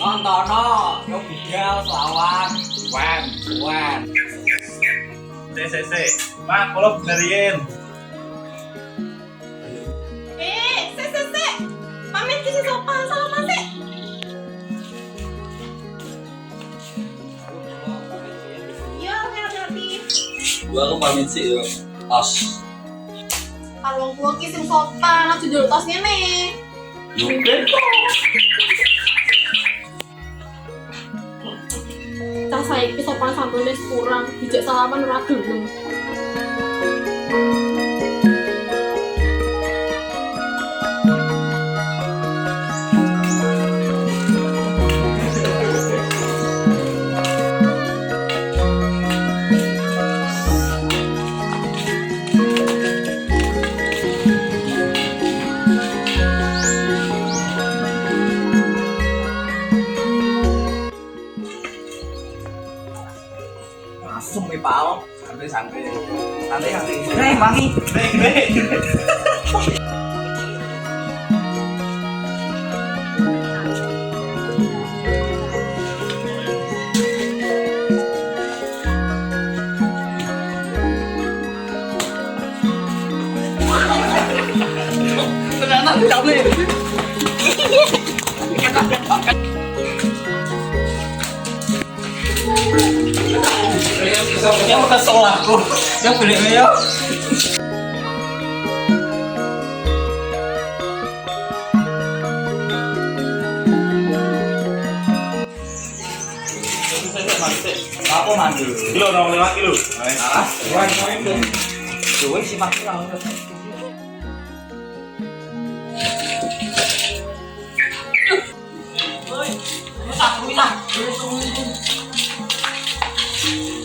Tontono, yo budal selawan. Wan. CCC. Mak, kalau benerin. Sik. Pamit ki sopan sama sik. Yo, hati-hati. Gua aku pamit sih yo. Tos. Kalau gua ki sing sopan, aja njur tos ngene. Cah saiki sopan santune kurang, dijak salaman ora gelem. Langsung nih pal. Santai. Wangi. Ternyata tidak nih. Yang kesel aku, yang beli ya. Apa mandi? Kilo 25 kilo. Ah, dua sih maksimal.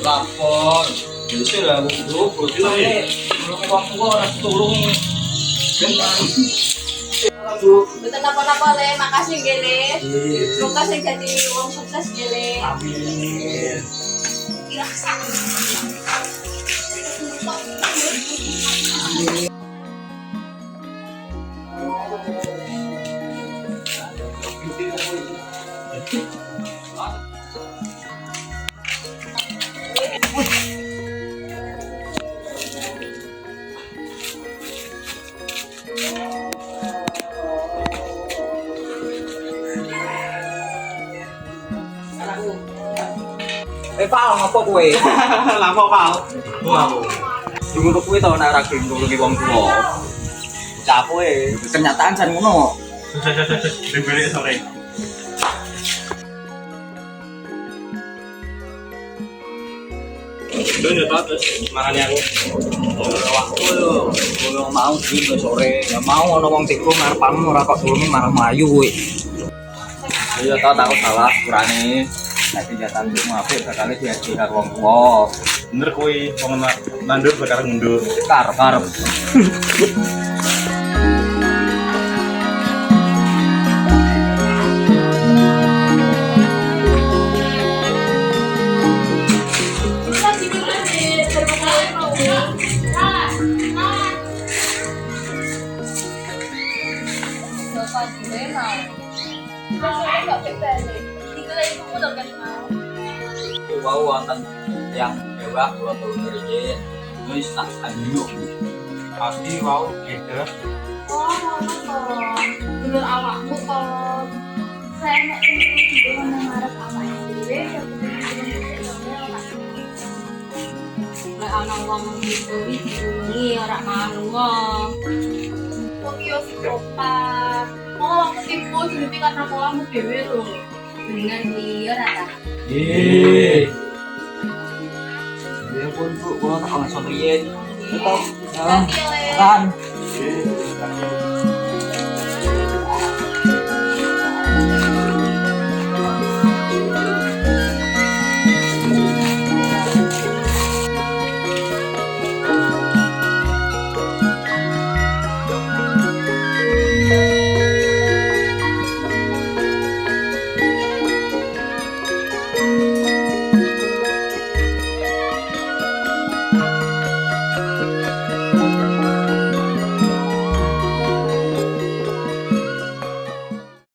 Lapor, jadi lah dulu nih, belum waktu orang turun. Betul napa-napa le, makasih gele. Semoga sing jadi wong sukses gele. Amin. Pal ngopo kowe? Lapo, Pal. Ngono kuwi tau nek ora gelem nulungi wong tuwa. Capo kenyataan jan ngono. Dibeli sore. Dulu terus mangan aku. Waktu yo mau dino sore, ya mau ana wong tikung ngarepamu ora kok tulungi marah mlayu kowe. Iya tak salah kurane. Nek senjatamu apik bakal diaji karo wong tuwa. Bener kuwi wong nandur bakal mundur. Karep. Wow, wonten yang mewah kula tulung ngriki. Wis tak anjuk. Pasti wow gitu. Oh, ngono to. Dulur awakmu to. Saya nek sing ngarep awake dhewe ya kudu ana wong gitu iki ora manu wong. Wong yo sopan. Oh, aku tipu jadi karena kamu dhewe lho. Dengan dia rata. Ya pun Bu, kula tak langsung riyen. Betul. Kan. Kan.